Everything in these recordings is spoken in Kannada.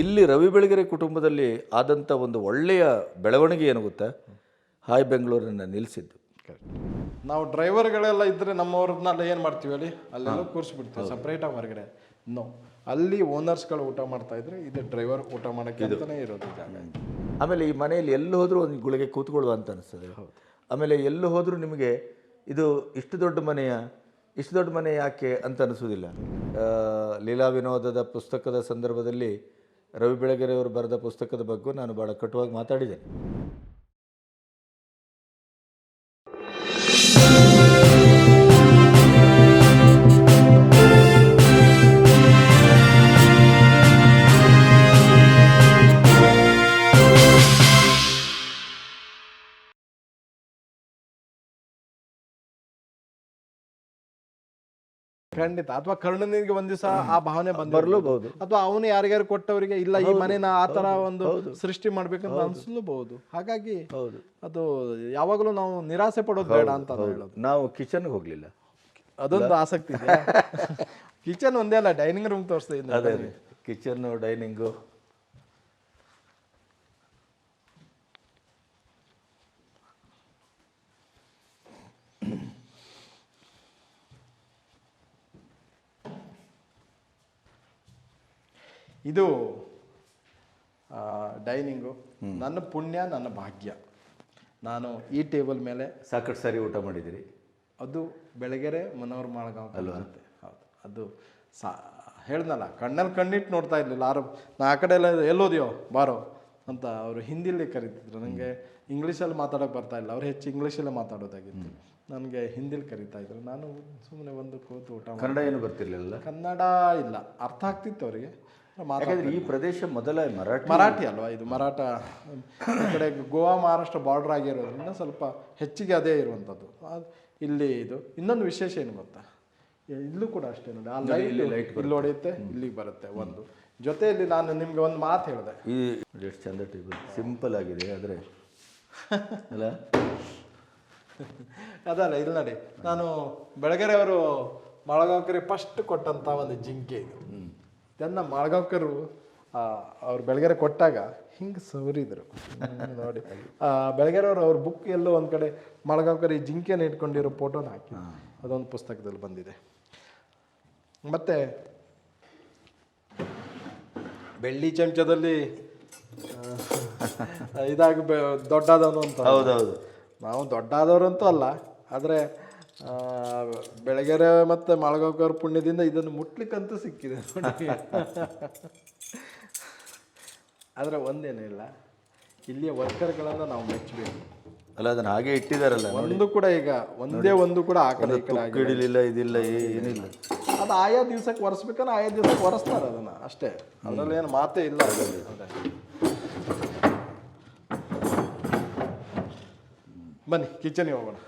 ಇಲ್ಲಿ ರವಿ ಬೆಳಗೆರೆ ಕುಟುಂಬದಲ್ಲಿ ಆದಂಥ ಒಂದು ಒಳ್ಳೆಯ ಬೆಳವಣಿಗೆ ಏನು ಗೊತ್ತಾ, ಹಾಯ್ ಬೆಂಗಳೂರನ್ನು ನಿಲ್ಲಿಸಿದ್ದು. ನಾವು ಡ್ರೈವರ್ಗಳೆಲ್ಲ ಇದ್ದರೆ ನಮ್ಮವ್ರನ್ನೆಲ್ಲ ಏನು ಮಾಡ್ತೀವಿ ಹೇಳಿ, ಅಲ್ಲೆಲ್ಲ ಕೂರಿಸ್ಬಿಡ್ತೀವಿ ಸಪ್ರೇಟಾಗಿ ಹೊರಗಡೆ. ನೋ, ಅಲ್ಲಿ ಓನರ್ಸ್ಗಳು ಊಟ ಮಾಡ್ತಾ ಇದ್ರೆ ಇದು ಡ್ರೈವರ್ ಊಟ ಮಾಡೋಕ್ಕೆ ಅಂತಲೇ ಇರೋದು ಜಾಗ. ಆಮೇಲೆ ಈ ಮನೆಯಲ್ಲಿ ಎಲ್ಲೂ ಹೋದರೂ ಒಂದು ಗುಳಿಗೆ ಕೂತ್ಕೊಳ್ಳುವ ಅಂತ ಅನಿಸ್ತದೆ. ಆಮೇಲೆ ಎಲ್ಲೂ ಹೋದರೂ ನಿಮಗೆ ಇದು ಇಷ್ಟು ದೊಡ್ಡ ಮನೆ ಯಾಕೆ ಅಂತ ಅನಿಸೋದಿಲ್ಲ. ಲೀಲಾ ವಿನೋದದ ಪುಸ್ತಕದ ಸಂದರ್ಭದಲ್ಲಿ ರವಿ ಬೆಳಗೆರೆ ಅವರು ಬರೆದ ಪುಸ್ತಕದ ಬಗ್ಗೆ ನಾನು ಭಾಳ ಕಟುವಾಗಿ ಮಾತಾಡಿದ್ದೇನೆ. ಖಂಡಿತ. ಅಥವಾ ಕರ್ಣನಿಗೆ ಒಂದ್ ದಿವಸ ಆ ಭಾವನೆ ಬರಲೂಬಹುದು, ಅಥವಾ ಅವನು ಯಾರಿಗಾರು ಕೊಟ್ಟವರಿಗೆ ಇಲ್ಲ ಈ ಮನೆನ ಆ ತರ ಒಂದು ಸೃಷ್ಟಿ ಮಾಡ್ಬೇಕಂತ ಅನ್ಸಲೂಬಹುದು. ಹಾಗಾಗಿ ಅದು ಯಾವಾಗಲೂ ನಾವು ನಿರಾಸೆ ಪಡೋದು ಬೇಡ ಅಂತ ಹೇಳೋದು. ನಾವು ಕಿಚನ್ಗೆ ಹೋಗ್ಲಿಲ್ಲ, ಅದೊಂದು ಆಸಕ್ತಿ ಇದೆ. ಕಿಚನ್ ಒಂದೇ ಅಲ್ಲ, ಡೈನಿಂಗ್ ರೂಮ್ ತೋರಿಸ್ತಾ ಇದ್ದೀನಿ. ಅದೇ ಕಿಚನ್ನು, ಡೈನಿಂಗು. ಇದು ಡೈನಿಂಗು. ನನ್ನ ಪುಣ್ಯ, ನನ್ನ ಭಾಗ್ಯ. ನಾನು ಈ ಟೇಬಲ್ ಮೇಲೆ ಸಾಕಷ್ಟು ಸಾರಿ ಊಟ ಮಾಡಿದ್ದೀರಿ. ಅದು ಬೆಳಗೆರೆ ಮನೋಹರ್ ಮಾಳಗಾಂವ್ ಅಲ್ವಾ? ಹೌದು. ಅದು ಹೇಳ್ದಲ್ಲ, ಕಣ್ಣಲ್ಲಿ ಕಣ್ಣಿಟ್ಟು ನೋಡ್ತಾ ಇರಲಿಲ್ಲ. ನಾ ಆ ಕಡೆ ಎಲ್ಲ ಎಲ್ಲೋದ್ಯೋ ಬಾರೋ ಅಂತ ಅವರು ಹಿಂದಿಲಿ ಕರೀತಿದ್ರು. ನನಗೆ ಇಂಗ್ಲೀಷಲ್ಲಿ ಮಾತಾಡೋಕೆ ಬರ್ತಾ ಇಲ್ಲ, ಅವ್ರು ಹೆಚ್ಚು ಇಂಗ್ಲೀಷಲ್ಲೇ ಮಾತಾಡೋದಾಗಿತ್ತು. ನನಗೆ ಹಿಂದಿಲಿ ಕರೀತಾ ಇದ್ರು. ನಾನು ಸುಮ್ಮನೆ ಒಂದು ಕೂತು ಊಟ. ಕನ್ನಡ ಏನು ಬರ್ತಿರ್ಲಿಲ್ಲ? ಕನ್ನಡ ಇಲ್ಲ, ಅರ್ಥ ಆಗ್ತಿತ್ತು ಅವರಿಗೆ. ಈ ಪ್ರದೇಶ ಮೊದಲ ಮರಾಠಿ ಅಲ್ವಾ ಇದು? ಮರಾಠ ಈ ಕಡೆ ಗೋವಾ ಮಹಾರಾಷ್ಟ್ರ ಬಾರ್ಡರ್ ಆಗಿರೋದ್ರಿಂದ ಸ್ವಲ್ಪ ಹೆಚ್ಚಿಗೆ ಅದೇ ಇರುವಂಥದ್ದು. ಇಲ್ಲಿ ಇದು ಇನ್ನೊಂದು ವಿಶೇಷ ಏನು ಗೊತ್ತಾ, ಇಲ್ಲೂ ಕೂಡ ಅಷ್ಟೇ ನೋಡಿ, ಆ ಲೈಟ್ ಇಲ್ಲಿ ಹೊಡೆಯುತ್ತೆ, ಇಲ್ಲಿಗೆ ಬರುತ್ತೆ. ಒಂದು ಜೊತೆಯಲ್ಲಿ ನಾನು ನಿಮ್ಗೆ ಒಂದು ಮಾತು ಹೇಳಿದೆ, ಈ ಎಷ್ಟು ಚಂದ ಟೇಬಲ್, ಸಿಂಪಲ್ ಆಗಿದೆ. ಆದರೆ ಅಲ್ಲ ಅದಲ್ಲ, ಇಲ್ಲಿ ನೋಡಿ, ನಾನು ಬೆಳಗೆರೆ ಅವರು ಮಾಳಗಾಂವ್ಕರಿಗೆ ಫಸ್ಟ್ ಕೊಟ್ಟಂಥ ಒಂದು ಜಿಂಕೆ ಇದು. ಇದನ್ನು ಮಾಳಗಾಂವ್ಕರು ಅವ್ರು ಬೆಳಗೆರೆ ಕೊಟ್ಟಾಗ ಹಿಂಗೆ ಸವರಿದ್ರು ನೋಡಿ. ಬೆಳಗೆರೆ ಅವ್ರ ಬುಕ್ ಎಲ್ಲೋ ಒಂದು ಕಡೆ ಮಾಳಗಾಂವ್ಕರ್ ಈ ಜಿಂಕೆಯನ್ನು ಇಟ್ಕೊಂಡಿರೋ ಫೋಟೋನ ಹಾಕಿ, ಅದೊಂದು ಪುಸ್ತಕದಲ್ಲಿ ಬಂದಿದೆ. ಮತ್ತು ಬೆಳ್ಳಿ ಚಮಚದಲ್ಲಿ ಇದಾಗಿ ದೊಡ್ಡಾದವನು ಅಂತ. ಹೌದೌದು, ನಾವು ದೊಡ್ಡಾದವರಂತೂ ಅಲ್ಲ, ಆದರೆ ಬೆಳಗೆರೆ ಮತ್ತು ಮಾಳಗಾಂವ್ಕರ್ ಪುಣ್ಯದಿಂದ ಇದನ್ನು ಮುಟ್ಲಿಕ್ಕಂತೂ ಸಿಕ್ಕಿದೆ ನೋಡಿ. ಆದರೆ ಒಂದೇನಿಲ್ಲ, ಇಲ್ಲಿಯ ವರ್ಕರ್ಗಳನ್ನು ನಾವು ಮೆಚ್ಚಬೇಕು. ಅಲ್ಲ, ಅದನ್ನು ಹಾಗೆ ಇಟ್ಟಿದಾರಲ್ಲ, ಒಂದು ಕೂಡ ಈಗ ಒಂದು ಕೂಡ ಆ ಕಡೆ ಈ ಕಡೆ ಇಡಿಲಿಲ್ಲ, ಇದಿಲ್ಲ, ಏನಿಲ್ಲ. ಅದು ಆಯಾ ದಿವ್ಸಕ್ಕೆ ಒರೆಸ್ಬೇಕಂದ್ರೆ ಆಯಾ ದಿವ್ಸಕ್ಕೆ ಒರೆಸ್ತಾರೆ ಅದನ್ನು, ಅಷ್ಟೇ. ಅದರಲ್ಲಿ ಏನು ಮಾತೇ ಇಲ್ಲ. ಬನ್ನಿ ಕಿಚನ್ಗೆ ಹೋಗೋಣ.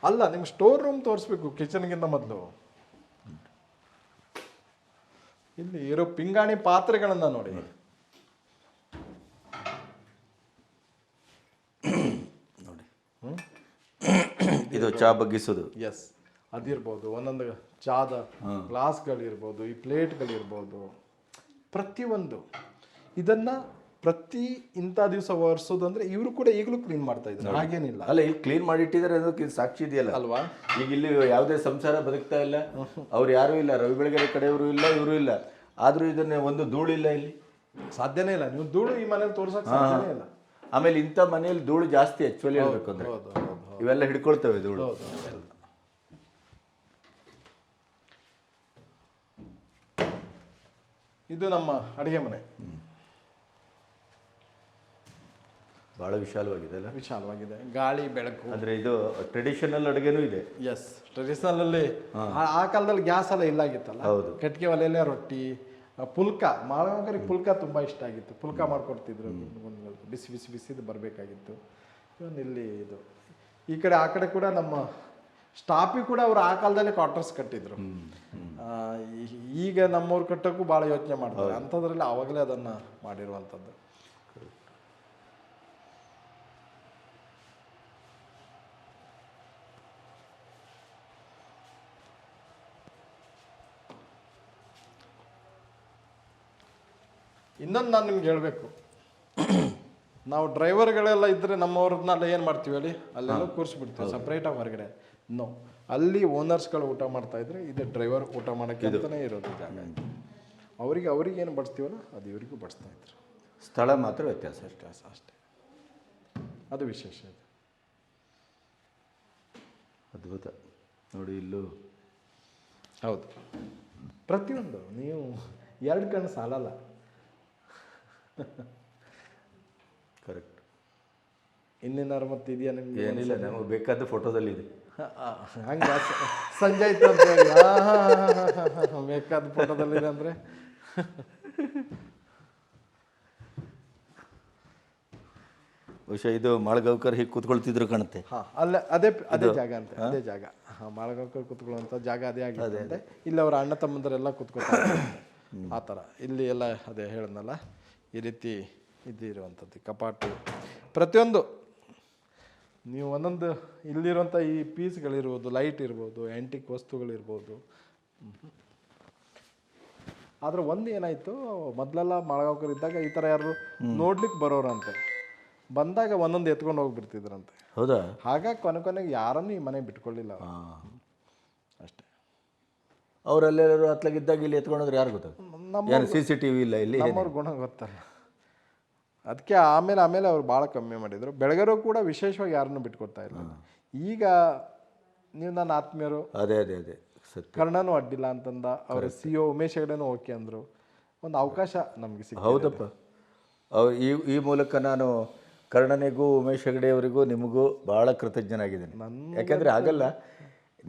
ಅಲ್ಲ, ನಿಮ್ಗೆ ಸ್ಟೋರ್ ರೂಮ್ ತೋರಿಸ್ಬೇಕು ಕಿಚನ್ಗಿಂತ ಮೊದಲು. ಇಲ್ಲಿ ಇರೋ ಪಿಂಗಾಣಿ ಪಾತ್ರೆಗಳನ್ನ ನೋಡಿ. ನೋಡಿ, ಇದು ಚಾ ಬಗ್ಗಿಸೋದು. ಎಸ್, ಅದಿರ್ಬೋದು, ಒಂದೊಂದು ಚಾದ ಗ್ಲಾಸ್ಗಳಿರ್ಬೋದು, ಈ ಪ್ಲೇಟ್ಗಳಿರ್ಬೋದು, ಪ್ರತಿಯೊಂದು ಇದನ್ನ ಪ್ರತಿ ಇಂಥ ದಿವಸ ಒರೆಸೋದು ಅಂದ್ರೆ ಇವರು ಕೂಡ ಈಗಲೂ ಕ್ಲೀನ್ ಮಾಡ್ತಾ ಇದ್ದಾರೆ, ಹಾಗೇನಿಲ್ಲ. ಅಲ್ಲ, ಈಗ ಕ್ಲೀನ್ ಮಾಡಿಟ್ಟಿದ್ದಾರೆ ಅನ್ನೋದಕ್ಕೆ ಸಾಕ್ಷಿ ಇದೆಯಲ್ಲ ಅಲ್ವಾ? ಈಗ ಇಲ್ಲಿ ಯಾವುದೇ ಸಂಸಾರ ಬದುಕ್ತಾ ಇಲ್ಲ, ಅವ್ರು ಯಾರೂ ಇಲ್ಲ, ರವಿ ಬೆಳಗೆರೆ ಕಡೆಯವರು ಇಲ್ಲ, ಇವರು ಇಲ್ಲ. ಆದ್ರೂ ಇದನ್ನೇ ಒಂದು ಧೂಳಿಲ್ಲ, ಇಲ್ಲಿ ಸಾಧ್ಯನೇ ಇಲ್ಲ. ನೀವು ಧೂಳು ಈ ಮನೇಲಿ ತೋರ್ಸಕ್ ಸಾಧ್ಯನೇ ಇಲ್ಲ. ಆಮೇಲೆ ಇಂಥ ಮನೆಯಲ್ಲಿ ಧೂಳು ಜಾಸ್ತಿ, ಆಕ್ಚುಲಿ ಹೇಳ್ಬೇಕು ಅಂದ್ರೆ ಇವೆಲ್ಲ ಹಿಡ್ಕೊಳ್ತವೆ ಧೂಳು. ಇದು ನಮ್ಮ ಅಡಿಗೆ ಮನೆ. ಬಹಳ ವಿಶಾಲವಾಗಿದೆ ಅಲ್ಲ? ವಿಶಾಲವಾಗಿದೆ, ಗಾಳಿ ಬೆಳಕು. ಅಂದ್ರೆ ಇದು ಟ್ರೆಡಿಷನಲ್ ಅಡುಗೆನೂ ಇದೆ. ಎಸ್, ಟ್ರೆಡಿಷನಲ್ ಅಲ್ಲಿ ಆ ಕಾಲದಲ್ಲಿ ಗ್ಯಾಸ್ ಎಲ್ಲ ಇಲ್ಲಾಗಿತ್ತಲ್ಲ. ಹೌದು, ಕಟ್ಟಿಗೆ ಒಲೆಯಲ್ಲೇ ರೊಟ್ಟಿ, ಪುಲ್ಕ. ಮಾಳಗಾಂವ್ಕರಿಗೆ ಪುಲ್ಕ ತುಂಬ ಇಷ್ಟ ಆಗಿತ್ತು. ಪುಲ್ಕ ಮಾಡ್ಕೊಡ್ತಿದ್ರು, ಬಿಸಿ ಬಿಸಿ ಬಿಸಿದು ಬರಬೇಕಾಗಿತ್ತು. ಇವನ್ ಇಲ್ಲಿ ಇದು ಈ ಕಡೆ ಆ ಕಡೆ ಕೂಡ ನಮ್ಮ ಸ್ಟಾಫಿ ಕೂಡ ಅವರು ಆ ಕಾಲದಲ್ಲೇ ಕ್ವಾರ್ಟರ್ಸ್ ಕಟ್ಟಿದ್ರು. ಈಗ ನಮ್ಮವ್ರು ಕಟ್ಟೋಕ್ಕೂ ಭಾಳ ಯೋಚನೆ ಮಾಡ್ತಾರೆ, ಅಂಥದ್ರಲ್ಲಿ ಆವಾಗಲೇ ಅದನ್ನು ಮಾಡಿರುವಂಥದ್ದು. ಇನ್ನೊಂದು ನಾನು ನಿಮ್ಗೆ ಹೇಳಬೇಕು, ನಾವು ಡ್ರೈವರ್ಗಳೆಲ್ಲ ಇದ್ದರೆ ನಮ್ಮವ್ರನ್ನೆಲ್ಲ ಏನು ಮಾಡ್ತೀವಿ ಹೇಳಿ, ಅಲ್ಲೆಲ್ಲ ಕೂರಿಸ್ಬಿಡ್ತೀವಿ ಸಪ್ರೇಟಾಗಿ ಹೊರಗಡೆ. ನೋ, ಅಲ್ಲಿ ಓನರ್ಸ್ಗಳು ಊಟ ಮಾಡ್ತಾ ಇದ್ರೆ ಇದು ಡ್ರೈವರ್ ಊಟ ಮಾಡೋಕ್ಕೆ ಅಂತಲೇ ಇರೋದು ಜಾಗ. ಅವ್ರಿಗೆ ಏನು ಬಡಿಸ್ತೀವಲ್ಲ ಅದು ಇವರಿಗೂ ಬಡಿಸ್ತಾ ಇದ್ರು. ಸ್ಥಳ ಮಾತ್ರ ವ್ಯತ್ಯಾಸ ಅಷ್ಟೇ, ಅದು ವಿಶೇಷ. ಇದು ಅದ್ಭುತ ನೋಡಿ. ಇಲ್ಲೂ ಹೌದು, ಪ್ರತಿಯೊಂದು ನೀವು 2 ಕಣ್ಣು ಸಾಲಲ್ಲ. ಕರೆಕ್ಟ್. ಇನ್ನೇನಾರು ಮತ್ತೆ ಇದೆಯಾ ನಿಮ್ಗೆ? ಏನಿಲ್ಲ, ನಮಗೆ ಬೇಕಾದ ಫೋಟೋದಲ್ಲಿ ಇದೆ. ಹಂಗೆ ಸಂಜೆ ಆಯ್ತು ಅಂತ ಹೇಳಿ ಬೇಕಾದ ಫೋಟೋದಲ್ಲಿದೆ ಅಂದರೆ ಬಹುಶಃ ಇದು ಮಾಳಗಾವ್ಕರ್ ಹೀಗೆ ಕೂತ್ಕೊಳ್ತಿದ್ರು ಕಾಣುತ್ತೆ. ಹಾಂ, ಅದೇ ಜಾಗ ಅಂತೆ, ಅದೇ ಜಾಗ. ಹಾಂ, ಮಾಳಗಾವ್ಕರ್ ಕೂತ್ಕೊಳ್ಳುವಂಥ ಜಾಗ ಅದೇ ಆಗಿದೆ. ಇಲ್ಲಿ ಅವರ ಅಣ್ಣ ತಮ್ಮಂದರೆಲ್ಲ ಕೂತ್ಕೊಳ್ತಾರೆ ಆ ಥರ. ಇಲ್ಲಿ ಎಲ್ಲ ಅದೇ ಹೇಳಿದ್ನಲ್ಲ, ಈ ರೀತಿ ಇದ್ದಿರುವಂಥದ್ದು ಕಪಾಟು, ಪ್ರತಿಯೊಂದು ನೀವು ಒಂದೊಂದು ಇಲ್ಲಿರುವಂಥ ಈ ಪೀಸ್ಗಳಿರ್ಬೋದು, ಲೈಟ್ ಇರ್ಬೋದು, ಆ್ಯಂಟಿಕ್ ವಸ್ತುಗಳಿರ್ಬೋದು. ಆದರೆ ಒಂದು ಏನಾಯಿತು, ಮೊದಲೆಲ್ಲ ಮಾಳಗಾವ್ಕರ್ ಇದ್ದಾಗ ಈ ಥರ ಯಾರು ನೋಡ್ಲಿಕ್ಕೆ ಬರೋರಂತೆ, ಬಂದಾಗ ಒಂದೊಂದು ಎತ್ಕೊಂಡು ಹೋಗ್ಬಿಡ್ತಿದ್ರಂತೆ. ಹೌದಾ? ಹಾಗಾಗಿ ಕೊನೆಗೆ ಯಾರನ್ನು ಈ ಮನೆ ಬಿಟ್ಕೊಳ್ಳಿಲ್ಲ ಅಷ್ಟೇ. ಅವರೆಲ್ಲೆಲ್ಲರೂ ಅತ್ಲಾಗಿದ್ದಾಗ ಇಲ್ಲಿ ಎತ್ಕೊಂಡೋದ್ರೆ ಯಾರು ಗೊತ್ತಾಗ? CCTV ಇಲ್ಲ ಇಲ್ಲಿ. ನಮ್ಮವ್ರ ಗುಣ ಗೊತ್ತಲ್ಲ, ಅದಕ್ಕೆ ಆಮೇಲೆ ಅವ್ರು ಭಾಳ ಕಮ್ಮಿ ಮಾಡಿದರು. ಬೆಳಗರು ಕೂಡ ವಿಶೇಷವಾಗಿ ಯಾರನ್ನು ಬಿಟ್ಕೊಡ್ತಾ ಇಲ್ಲ. ಈಗ ನೀವು ನನ್ನ ಆತ್ಮೀಯರು, ಅದೇ ಸತ್ಯ. ಕರ್ಣನೂ ಅಡ್ಡಿಲ್ಲ ಅಂತಂದ, ಅವರ CEO ಉಮೇಶ್ ಹೆಗಡೆನೂ ಓಕೆ ಅಂದರು. ಒಂದು ಅವಕಾಶ ನಮಗೆ ಸಿಕ್ಕ. ಹೌದಪ್ಪ, ಈ ಮೂಲಕ ನಾನು ಕರ್ಣನಿಗೂ ಉಮೇಶ್ ಹೆಗಡೆ ಅವರಿಗೂ ನಿಮಗೂ ಭಾಳ ಕೃತಜ್ಞನಾಗಿದ್ದೀನಿ. ಯಾಕೆಂದರೆ ಆಗಲ್ಲ,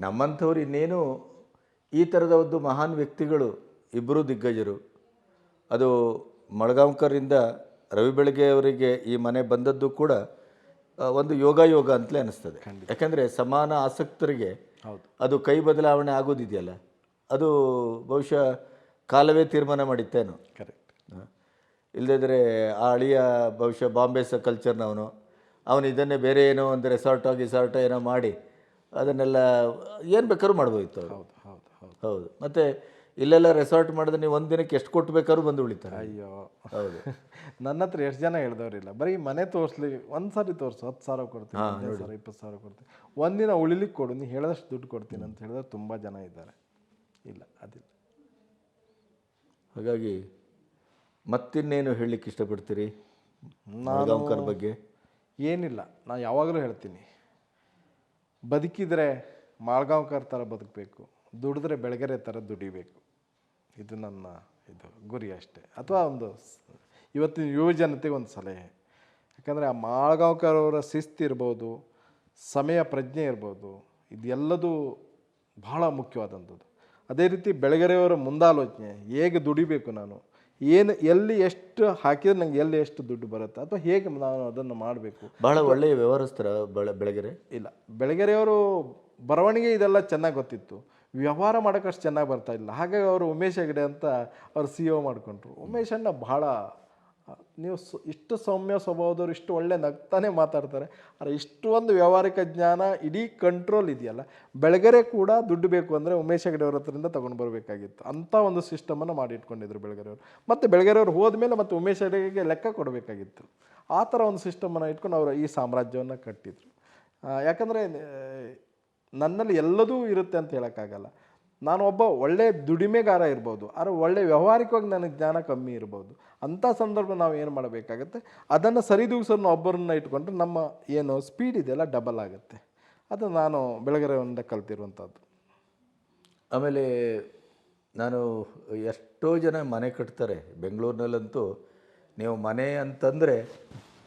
ನಮ್ಮಂಥವ್ರು ಇನ್ನೇನು ಈ ಥರದ ಒಂದು ಮಹಾನ್ ವ್ಯಕ್ತಿಗಳು, ಇಬ್ಬರು ದಿಗ್ಗಜರು, ಅದು ಮಳಗಾಂವ್ಕರಿಂದ ರವಿ ಬೆಳಗೆ ಅವರಿಗೆ ಈ ಮನೆ ಬಂದದ್ದು ಕೂಡ ಒಂದು ಯೋಗ ಅಂತಲೇ ಅನ್ನಿಸ್ತದೆ. ಯಾಕೆಂದರೆ ಸಮಾನ ಆಸಕ್ತರಿಗೆ ಅದು ಕೈ ಬದಲಾವಣೆ ಆಗೋದಿದೆಯಲ್ಲ, ಅದು ಬಹುಶಃ ಕಾಲವೇ ತೀರ್ಮಾನ ಮಾಡಿತ್ತೇನೋ. ಕರೆಕ್ಟ್. ಇಲ್ಲದಿದ್ದರೆ ಆ ಅಳಿಯ ಬಹುಶಃ ಬಾಂಬೆ ಕಲ್ಚರ್ನವನು, ಅವನು ಇದನ್ನೇ ಬೇರೆ ಏನೋ ಒಂದು ರೆಸಾರ್ಟೋ ಏನೋ ಮಾಡಿ ಅದನ್ನೆಲ್ಲ ಏನು ಬೇಕಾದ್ರೂ ಮಾಡ್ಬೋದಿತ್ತು ಅವರು. ಹೌದು. ಮತ್ತು ಇಲ್ಲೆಲ್ಲ ರೆಸಾರ್ಟ್ ಮಾಡಿದ್ರೆ ನೀವು ಒಂದು ದಿನಕ್ಕೆ ಎಷ್ಟು ಕೊಟ್ಟು ಬೇಕಾದ್ರೂ ಬಂದು ಉಳಿತಾರೆ. ಅಯ್ಯೋ, ಹೌದು. ನನ್ನ ಹತ್ರ ಎಷ್ಟು ಜನ ಹೇಳ್ದವ್ರಿಲ್ಲ, ಬರೀ ಮನೆ ತೋರಿಸ್ಲಿ, ಒಂದು ಸಾರಿ ತೋರಿಸು 10,000 ಕೊಡ್ತೀನಿ, 15,000 20,000 ಕೊಡ್ತೀನಿ, ಒಂದಿನ ಉಳಿಲಿಕ್ಕೆ ಕೊಡು, ನೀನು ಹೇಳಿದಷ್ಟು ದುಡ್ಡು ಕೊಡ್ತೀನಿ ಅಂತ ಹೇಳಿದ್ರೆ ತುಂಬ ಜನ ಇದ್ದಾರೆ. ಇಲ್ಲ, ಅದಿಲ್ಲ. ಹಾಗಾಗಿ ಮತ್ತಿನ್ನೇನು ಹೇಳಲಿಕ್ಕೆ ಇಷ್ಟಪಡ್ತೀರಿ ಮಾಳಗಾಂವ್ಕರ್ ಬಗ್ಗೆ? ಏನಿಲ್ಲ, ನಾನು ಯಾವಾಗಲೂ ಹೇಳ್ತೀನಿ, ಬದುಕಿದರೆ ಮಾಳಗಾಂವ್ಕರ್ ಥರ ಬದುಕಬೇಕು, ದುಡಿದ್ರೆ ಬೆಳಗೆರೆ ಥರ ದುಡಿಬೇಕು. ಇದು ನನ್ನ ಗುರಿ ಅಷ್ಟೇ. ಅಥವಾ ಇವತ್ತಿನ ಯುವ ಜನತೆಗೆ ಒಂದು ಸಲಹೆ. ಯಾಕಂದರೆ ಆ ಮಾಳಗಾಂವ್ಕರ್ ಅವರ ಶಿಸ್ತು ಇರ್ಬೋದು, ಸಮಯ ಪ್ರಜ್ಞೆ ಇರ್ಬೋದು, ಇದೆಲ್ಲದೂ ಬಹಳ ಮುಖ್ಯವಾದಂಥದ್ದು. ಅದೇ ರೀತಿ ಬೆಳಗೆರೆಯವರ ಮುಂದಾಲೋಚನೆ, ಹೇಗೆ ದುಡಿಬೇಕು, ನಾನು ಎಲ್ಲಿ ಎಷ್ಟು ಹಾಕಿದ್ರೆ ನನಗೆ ಎಲ್ಲಿ ಎಷ್ಟು ದುಡ್ಡು ಬರುತ್ತೆ, ಅಥವಾ ಹೇಗೆ ನಾನು ಅದನ್ನು ಮಾಡಬೇಕು. ಬಹಳ ಒಳ್ಳೆಯ ವ್ಯವಹರಿಸ್ತಾರ ಬೆಳಗೆರೆ. ಇಲ್ಲ, ಬೆಳಗೆರೆಯವರು ಬರವಣಿಗೆ ಇದೆಲ್ಲ ಚೆನ್ನಾಗಿ ಗೊತ್ತಿತ್ತು, ವ್ಯವಹಾರ ಮಾಡೋಕ್ಕಷ್ಟು ಚೆನ್ನಾಗಿ ಬರ್ತಾ ಇಲ್ಲ. ಹಾಗಾಗಿ ಅವರು ಉಮೇಶ್ ಹೆಗಡೆ ಅಂತ ಅವ್ರು CEO ಮಾಡಿಕೊಂಡ್ರು. ಉಮೇಶ್ ಅಣ್ಣ ಭಾಳ, ನೀವು ಇಷ್ಟು ಸೌಮ್ಯ ಸ್ವಭಾವದವ್ರು, ಇಷ್ಟು ಒಳ್ಳೆ ನಗ್ತಾನೆ ಮಾತಾಡ್ತಾರೆ, ಆದರೆ ಇಷ್ಟು ಒಂದು ವ್ಯಾವಹಾರಿಕ ಜ್ಞಾನ, ಇಡೀ ಕಂಟ್ರೋಲ್ ಇದೆಯಲ್ಲ. ಬೆಳಗೆರೆ ಕೂಡ ದುಡ್ಡು ಬೇಕು ಅಂದರೆ ಉಮೇಶ್ ಹೆಗಡೆ ಅವ್ರ ಹತ್ರದಿಂದ ತೊಗೊಂಡು ಬರಬೇಕಾಗಿತ್ತು. ಅಂಥ ಒಂದು ಸಿಸ್ಟಮನ್ನು ಮಾಡಿ ಇಟ್ಕೊಂಡಿದ್ರು ಬೆಳಗೆರೆಯವರು. ಮತ್ತು ಬೆಳಗೆರೆಯವರು ಹೋದ್ಮೇಲೆ ಮತ್ತು ಉಮೇಶ್ ಹೆಗಡೆಗೆ ಲೆಕ್ಕ ಕೊಡಬೇಕಾಗಿತ್ತು. ಆ ಥರ ಒಂದು ಸಿಸ್ಟಮನ್ನು ಇಟ್ಕೊಂಡು ಅವರು ಈ ಸಾಮ್ರಾಜ್ಯವನ್ನು ಕಟ್ಟಿದರು. ಯಾಕಂದರೆ ನನ್ನಲ್ಲಿ ಎಲ್ಲದೂ ಇರುತ್ತೆ ಅಂತ ಹೇಳೋಕ್ಕಾಗಲ್ಲ. ನಾನು ಒಬ್ಬ ಒಳ್ಳೆ ದುಡಿಮೆಗಾರ ಇರ್ಬೋದು, ಆದರೆ ಒಳ್ಳೆ ವ್ಯಾವಹಾರಿಕವಾಗಿ ನನಗೆ ಜ್ಞಾನ ಕಮ್ಮಿ ಇರ್ಬೋದು. ಅಂಥ ಸಂದರ್ಭ ನಾವು ಏನು ಮಾಡಬೇಕಾಗತ್ತೆ, ಅದನ್ನು ಸರಿದೂಗಿಸೋನ್ನ ಒಬ್ಬರನ್ನ ಇಟ್ಕೊಂಡ್ರೆ ನಮ್ಮ ಏನು ಸ್ಪೀಡ್ ಇದೆಯಲ್ಲ ಡಬಲ್ ಆಗುತ್ತೆ. ಅದು ನಾನು ಬೆಳಗೆರೆಯಿಂದ ಕಲ್ತಿರುವಂಥದ್ದು. ಆಮೇಲೆ ನಾನು ಎಷ್ಟೋ ಜನ ಮನೆ ಕಟ್ತಾರೆ ಬೆಂಗಳೂರಿನಲ್ಲಂತೂ. ನೀವು ಮನೆ ಅಂತಂದರೆ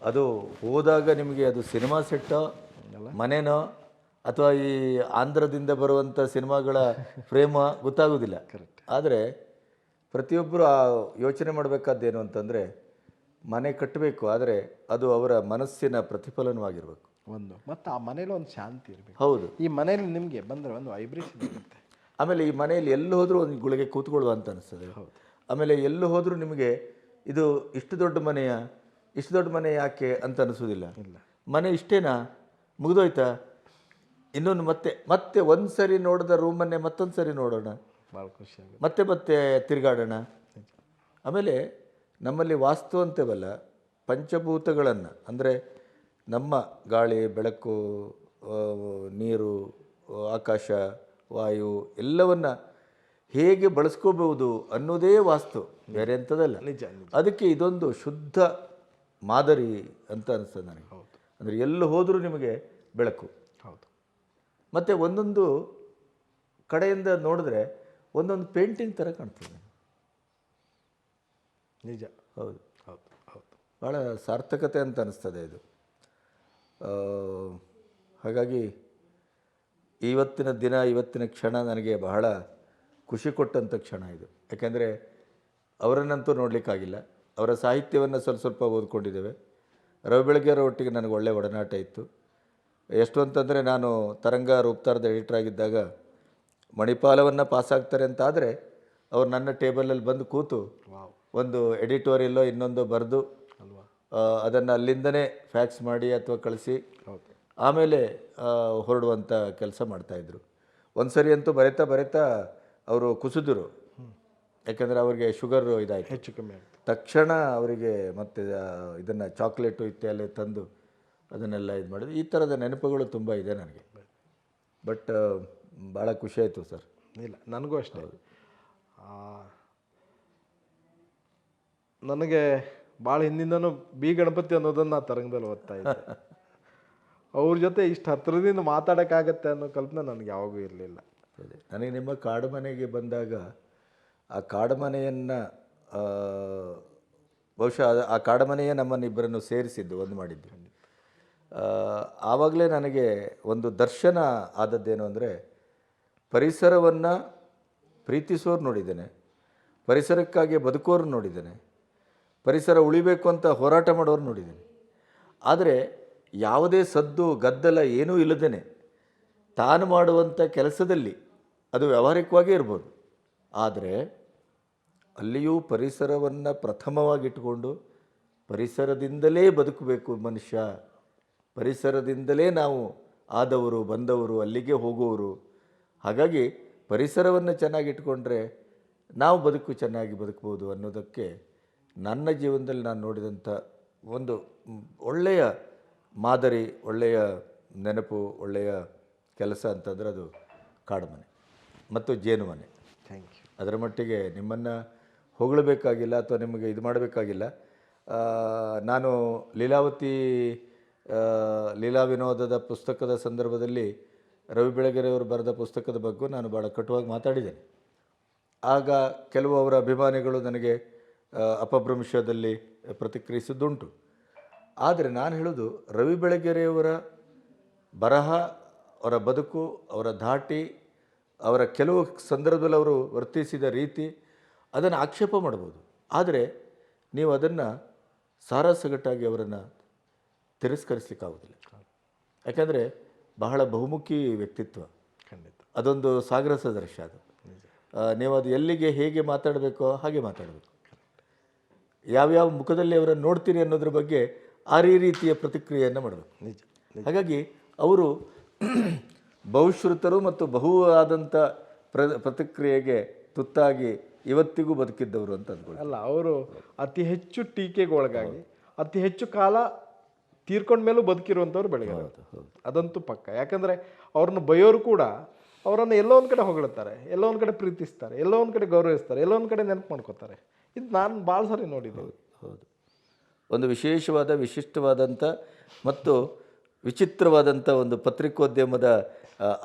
ಅದು ಹೋದಾಗ ನಿಮಗೆ ಅದು ಸಿನಿಮಾ ಸೆಟ್ಟೋ ಮನೆನೋ ಅಥವಾ ಈ ಆಂಧ್ರದಿಂದ ಬರುವಂಥ ಸಿನಿಮಾಗಳ ಫ್ರೇಮ ಗೊತ್ತಾಗೋದಿಲ್ಲ. ಆದರೆ ಪ್ರತಿಯೊಬ್ಬರು ಆ ಯೋಚನೆ ಮಾಡಬೇಕಾದ್ದೇನು ಅಂತಂದರೆ, ಮನೆ ಕಟ್ಟಬೇಕು, ಆದರೆ ಅದು ಅವರ ಮನಸ್ಸಿನ ಪ್ರತಿಫಲನವಾಗಿರಬೇಕು. ಮತ್ತು ಆ ಮನೇಲಿ ಒಂದು ಶಾಂತಿ ಇರಬೇಕು. ಹೌದು, ಈ ಮನೇಲಿ ನಿಮಗೆ ಬಂದರೆ ಒಂದು ವೈಬ್ರೇಷನ್ ಇರುತ್ತೆ. ಆಮೇಲೆ ಈ ಮನೆಯಲ್ಲಿ ಎಲ್ಲೂ ಹೋದರೂ ಒಂದು ಗುಳಿಗೆ ಕೂತ್ಕೊಳ್ಳುವ ಅಂತ ಅನಿಸ್ತದೆ. ಹೌದು. ಆಮೇಲೆ ಎಲ್ಲೂ ಹೋದರೂ ನಿಮಗೆ ಇದು ಇಷ್ಟು ದೊಡ್ಡ ಮನೆ ಯಾಕೆ ಅಂತ ಅನಿಸೋದಿಲ್ಲ. ಇಲ್ಲ, ಮನೆ ಇಷ್ಟೇನಾ, ಮುಗಿದೋಯ್ತಾ, ಇನ್ನೊಂದು ಮತ್ತೆ ಒಂದು ಸರಿ ನೋಡಿದ ರೂಮನ್ನೇ ಮತ್ತೊಂದು ಸರಿ ನೋಡೋಣ, ಭಾಳ ಖುಷಿಯಾಗುತ್ತೆ, ಮತ್ತೆ ತಿರುಗಾಡೋಣ. ಆಮೇಲೆ ನಮ್ಮಲ್ಲಿ ವಾಸ್ತು ಅಂತೇವಲ್ಲ, ಪಂಚಭೂತಗಳನ್ನು ಅಂದರೆ ನಮ್ಮ ಗಾಳಿ, ಬೆಳಕು, ನೀರು, ಆಕಾಶ, ವಾಯು ಎಲ್ಲವನ್ನ ಹೇಗೆ ಬಳಸ್ಕೋಬಹುದು ಅನ್ನೋದೇ ವಾಸ್ತು, ಬೇರೆ ಎಂಥದಲ್ಲ. ನಿಜ. ಅದಕ್ಕೆ ಇದೊಂದು ಶುದ್ಧ ಮಾದರಿ ಅಂತ ಅನಿಸ್ತದೆ ನನಗೆ. ಅಂದರೆ ಎಲ್ಲಿ ಹೋದರೂ ನಿಮಗೆ ಬೆಳಕು. ಹೌದು. ಮತ್ತು ಒಂದೊಂದು ಕಡೆಯಿಂದ ನೋಡಿದ್ರೆ ಒಂದೊಂದು ಪೇಂಟಿಂಗ್ ಥರ ಕಾಣ್ತದೆ. ನಿಜ. ಹೌದು ಹೌದು. ಹೌದು. ಭಾಳ ಸಾರ್ಥಕತೆ ಅಂತ ಅನಿಸ್ತದೆ ಇದು. ಹಾಗಾಗಿ ಇವತ್ತಿನ ದಿನ, ಇವತ್ತಿನ ಕ್ಷಣ ನನಗೆ ಬಹಳ ಖುಷಿ ಕೊಟ್ಟಂಥ ಕ್ಷಣ ಇದು. ಯಾಕೆಂದರೆ ಅವರನ್ನಂತೂ ನೋಡಲಿಕ್ಕಾಗಿಲ್ಲ. ಅವರ ಸಾಹಿತ್ಯವನ್ನು ಸ್ವಲ್ಪ ಓದ್ಕೊಂಡಿದ್ದೇವೆ. ರವಿ ಬೆಳಗೆಯವರ ಒಟ್ಟಿಗೆ ನನಗೆ ಒಳ್ಳೆಯ ಒಡನಾಟ ಇತ್ತು. ಎಷ್ಟು ಅಂತಂದರೆ, ನಾನು ತರಂಗ ರೂಪ್ತಾರದ ಎಡಿಟರ್ ಆಗಿದ್ದಾಗ ಮಣಿಪಾಲವನ್ನು ಪಾಸಾಗ್ತಾರೆ ಅಂತಾದರೆ ಅವ್ರು ನನ್ನ ಟೇಬಲಲ್ಲಿ ಬಂದು ಕೂತು ಒಂದು ಎಡಿಟೋರಿಯಲ್ಲೋ ಇನ್ನೊಂದು ಬರೆದು ಅದನ್ನು ಅಲ್ಲಿಂದನೇ ಫ್ಯಾಕ್ಸ್ ಮಾಡಿ ಅಥವಾ ಕಳಿಸಿ ಆಮೇಲೆ ಹೊರಡುವಂಥ ಕೆಲಸ ಮಾಡ್ತಾಯಿದ್ರು. ಒಂದು ಸರಿ ಅಂತೂ ಬರೀತಾ ಅವರು ಕುಸಿದ್ರು. ಯಾಕೆಂದರೆ ಅವ್ರಿಗೆ ಶುಗರು ಇದಾಯಿತು, ಹೆಚ್ಚು ಕಮ್ಮಿ ಆಯಿತು. ತಕ್ಷಣ ಅವರಿಗೆ ಮತ್ತೆ ಇದನ್ನು ಚಾಕ್ಲೇಟು ಇತ್ಯಾದಿ ತಂದು ಅದನ್ನೆಲ್ಲ ಇದು ಮಾಡಿದ್ರು. ಈ ಥರದ ನೆನಪುಗಳು ತುಂಬ ಇದೆ ನನಗೆ. ಬಟ್ ಭಾಳ ಖುಷಿ ಆಯಿತು ಸರ್. ಇಲ್ಲ, ನನಗೂ ಅಷ್ಟೇ. ನನಗೆ ಭಾಳ ಹಿಂದಿಂದನೂ ಬಿ ಗಣಪತಿ ಅನ್ನೋದನ್ನು ನಾನು ತರಂಗದಲ್ಲಿ ಓದ್ತಾ ಇದ್ದೆ. ಅವ್ರ ಜೊತೆ ಇಷ್ಟು ಹತ್ತಿರದಿಂದ ಮಾತಾಡೋಕ್ಕಾಗತ್ತೆ ಅನ್ನೋ ಕಲ್ಪನೆ ನನಗೆ ಯಾವಾಗೂ ಇರಲಿಲ್ಲ. ನನಗೆ ನಿಮ್ಮ ಕಾಡು ಮನೆಗೆ ಬಂದಾಗ ಆ ಕಾಡು ಮನೆಯನ್ನು ಬಹುಶಃ ಆ ಕಾಡು ಮನೆಯೇ ನಮ್ಮನ್ನಿಬ್ಬರನ್ನು ಸೇರಿಸಿದ್ದು, ಒಂದು ಮಾಡಿದ್ದು. ಆವಾಗಲೇ ನನಗೆ ಒಂದು ದರ್ಶನ ಆದದ್ದೇನು ಅಂದರೆ, ಪರಿಸರವನ್ನು ಪ್ರೀತಿಸೋರು ನೋಡಿದ್ದೇನೆ, ಪರಿಸರಕ್ಕಾಗಿ ಬದುಕೋರು ನೋಡಿದ್ದೇನೆ, ಪರಿಸರ ಉಳಿಬೇಕು ಅಂತ ಹೋರಾಟ ಮಾಡೋರು ನೋಡಿದ್ದೇನೆ. ಆದರೆ ಯಾವುದೇ ಸದ್ದು ಗದ್ದಲ ಏನೂ ಇಲ್ಲದೇ ತಾನು ಮಾಡುವಂಥ ಕೆಲಸದಲ್ಲಿ ಅದು ವ್ಯಾವಹಾರಿಕವಾಗೇ ಇರ್ಬೋದು, ಆದರೆ ಅಲ್ಲಿಯೂ ಪರಿಸರವನ್ನು ಪ್ರಥಮವಾಗಿಟ್ಟುಕೊಂಡು ಪರಿಸರದಿಂದಲೇ ಬದುಕಬೇಕು ಮನುಷ್ಯ, ಪರಿಸರದಿಂದಲೇ ನಾವು ಆದವರು ಬಂದವರು, ಅಲ್ಲಿಗೆ ಹೋಗುವವರು. ಹಾಗಾಗಿ ಪರಿಸರವನ್ನು ಚೆನ್ನಾಗಿಟ್ಕೊಂಡ್ರೆ ನಾವು ಚೆನ್ನಾಗಿ ಬದುಕ್ಬೋದು ಅನ್ನೋದಕ್ಕೆ ನನ್ನ ಜೀವನದಲ್ಲಿ ನಾನು ನೋಡಿದಂಥ ಒಂದು ಒಳ್ಳೆಯ ಮಾದರಿ, ಒಳ್ಳೆಯ ನೆನಪು, ಒಳ್ಳೆಯ ಕೆಲಸ ಅಂತಂದರೆ ಅದು ಕಾಡುಮನೆ ಮತ್ತು ಜೇನುಮನೆ. Thank you. ಅದರ ಮಟ್ಟಿಗೆ ನಿಮ್ಮನ್ನು ಹೊಗಳಬೇಕಾಗಿಲ್ಲ ಅಥವಾ ನಿಮಗೆ ಇದು ಮಾಡಬೇಕಾಗಿಲ್ಲ. ನಾನು ಲೀಲಾ ವಿನೋದದ ಪುಸ್ತಕದ ಸಂದರ್ಭದಲ್ಲಿ ರವಿ ಬೆಳಗೆರೆಯವರು ಬರೆದ ಪುಸ್ತಕದ ಬಗ್ಗೆ ನಾನು ಭಾಳ ಕಟುವಾಗಿ ಮಾತಾಡಿದ್ದೇನೆ. ಆಗ ಕೆಲವು ಅವರ ಅಭಿಮಾನಿಗಳು ನನಗೆ ಅಪಭ್ರಂಶದಲ್ಲಿ ಪ್ರತಿಕ್ರಿಯಿಸಿದ್ದುಂಟು. ಆದರೆ ನಾನು ಹೇಳೋದು, ರವಿ ಬೆಳಗೆರೆಯವರ ಬರಹ, ಅವರ ಬದುಕು, ಅವರ ಧಾಟಿ, ಅವರ ಕೆಲವು ಸಂದರ್ಭದಲ್ಲಿ ಅವರು ವರ್ತಿಸಿದ ರೀತಿ, ಅದನ್ನು ಆಕ್ಷೇಪ ಮಾಡ್ಬೋದು. ಆದರೆ ನೀವು ಅದನ್ನು ಸಾರಾಸಗಟಾಗಿ ಅವರನ್ನು ತಿರಸ್ಕರಿಸಲಿಕ್ಕಾಗೋದಿಲ್ಲ. ಯಾಕಂದರೆ ಬಹಳ ಬಹುಮುಖಿ ವ್ಯಕ್ತಿತ್ವ, ಖಂಡಿತ. ಅದೊಂದು ಸಾಗರ ಸದೃಶ. ಅದು ನೀವು ಅದು ಎಲ್ಲಿಗೆ ಹೇಗೆ ಮಾತಾಡಬೇಕೋ ಹಾಗೆ ಮಾತಾಡಬೇಕು. ಯಾವ್ಯಾವ ಮುಖದಲ್ಲಿ ಅವರನ್ನು ನೋಡ್ತೀರಿ ಅನ್ನೋದ್ರ ಬಗ್ಗೆ ಆ ರೀತಿಯ ಪ್ರತಿಕ್ರಿಯೆಯನ್ನು ಮಾಡಬೇಕು. ನಿಜ. ಹಾಗಾಗಿ ಅವರು ಬಹುಶ್ರುತರು ಮತ್ತು ಆದಂಥ ಪ್ರತಿಕ್ರಿಯೆಗೆ ತುತ್ತಾಗಿ ಇವತ್ತಿಗೂ ಬದುಕಿದ್ದವರು ಅಂತ ಅಂದ್ಕೊಳ್ಳಿ. ಅಲ್ಲ, ಅವರು ಅತಿ ಹೆಚ್ಚು ಟೀಕೆಗೆ ಒಳಗಾಗಿ ಅತಿ ಹೆಚ್ಚು ಕಾಲ ತೀರ್ಕೊಂಡ ಮೇಲೂ ಬದುಕಿರುವಂಥವ್ರು ಬೆಳಗೆರೆ. ಅದಂತೂ ಪಕ್ಕ. ಯಾಕಂದರೆ ಅವ್ರನ್ನ ಬೈಯೋರು ಕೂಡ ಅವರನ್ನು ಎಲ್ಲೋ ಒಂದು ಕಡೆ ಹೊಗಳುತ್ತಾರೆ, ಎಲ್ಲೋ ಒಂದು ಕಡೆ ಪ್ರೀತಿಸ್ತಾರೆ, ಎಲ್ಲೋ ಒಂದು ಕಡೆ ಗೌರವಿಸ್ತಾರೆ, ಎಲ್ಲೋ ಒಂದು ಕಡೆ ನೆನಪು ಮಾಡ್ಕೋತಾರೆ. ಇದು ನಾನು ಭಾಳ ಸಾರಿ ನೋಡಿದ್ದೆ. ಹೌದು. ಒಂದು ವಿಶಿಷ್ಟವಾದಂಥ ಮತ್ತು ವಿಚಿತ್ರವಾದಂಥ ಒಂದು ಪತ್ರಿಕೋದ್ಯಮದ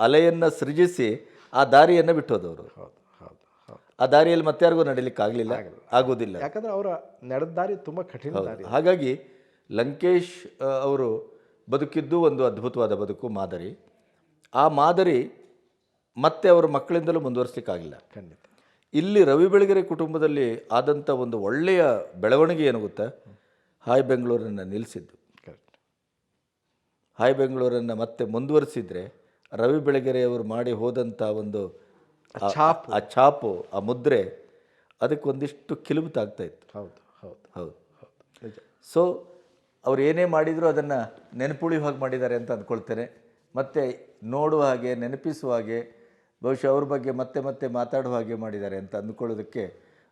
ಅಲೆಯನ್ನು ಸೃಜಿಸಿ ಆ ದಾರಿಯನ್ನು ಬಿಟ್ಟೋದವರು. ಹೌದು ಹೌದು ಹೌದು. ಆ ದಾರಿಯಲ್ಲಿ ಮತ್ತಾರಿಗೂ ನಡೀಲಿಕ್ಕೆ ಆಗೋದಿಲ್ಲ. ಯಾಕಂದರೆ ಅವರ ನಡೆದ ದಾರಿ ತುಂಬ ಕಠಿಣ ದಾರಿ. ಹಾಗಾಗಿ ಲಂಕೇಶ್ ಅವರು ಬದುಕಿದ್ದು ಒಂದು ಅದ್ಭುತವಾದ ಬದುಕು, ಮಾದರಿ. ಆ ಮಾದರಿ ಮತ್ತೆ ಅವರ ಮಕ್ಕಳಿಂದಲೂ ಮುಂದುವರಿಸಲಿಕ್ಕಾಗಿಲ್ಲ. ಖಂಡಿತ. ಇಲ್ಲಿ ರವಿ ಬೆಳಗೆರೆ ಕುಟುಂಬದಲ್ಲಿ ಆದಂಥ ಒಂದು ಒಳ್ಳೆಯ ಬೆಳವಣಿಗೆ ಏನು ಗೊತ್ತಾ, ಹಾಯ್ ಬೆಂಗಳೂರನ್ನು ನಿಲ್ಲಿಸಿದ್ದು. ಹಾಯ್ ಬೆಂಗಳೂರನ್ನು ಮತ್ತೆ ಮುಂದುವರಿಸಿದ್ರೆ ರವಿ ಬೆಳಗೆರೆಯವರು ಮಾಡಿ ಹೋದಂಥ ಒಂದು ಆ ಛಾಪು, ಆ ಮುದ್ರೆ, ಅದಕ್ಕೊಂದಿಷ್ಟು ಕಿಲುಬು ತಾಗ್ತಾಯಿತ್ತು. ಹೌದು ಹೌದು ಹೌದು ಹೌದು. ಸೊ ಅವ್ರು ಏನೇ ಮಾಡಿದರೂ ಅದನ್ನು ನೆನಪುಳಿಯುವ ಹಾಗೆ ಮಾಡಿದ್ದಾರೆ ಅಂತ ಅಂದ್ಕೊಳ್ತೇನೆ. ಮತ್ತು ನೋಡುವ ಹಾಗೆ, ನೆನಪಿಸುವ ಹಾಗೆ, ಬಹುಶಃ ಅವ್ರ ಬಗ್ಗೆ ಮತ್ತೆ ಮಾತಾಡುವ ಹಾಗೆ ಮಾಡಿದ್ದಾರೆ ಅಂತ ಅಂದ್ಕೊಳ್ಳೋದಕ್ಕೆ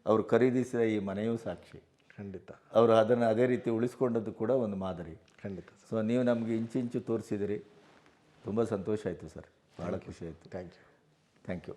ಅವರು ಖರೀದಿಸಿದ ಈ ಮನೆಯೂ ಸಾಕ್ಷಿ. ಖಂಡಿತ ಅವರು ಅದನ್ನು ಅದೇ ರೀತಿ ಉಳಿಸ್ಕೊಂಡದ್ದು ಕೂಡ ಒಂದು ಮಾದರಿ. ಖಂಡಿತ ಸರ್. ಸೊ ನೀವು ನಮಗೆ ಇಂಚು ತೋರಿಸಿದಿರಿ, ತುಂಬ ಸಂತೋಷ ಆಯಿತು ಸರ್, ಭಾಳ ಖುಷಿ ಆಯಿತು. Thank you. Thank you.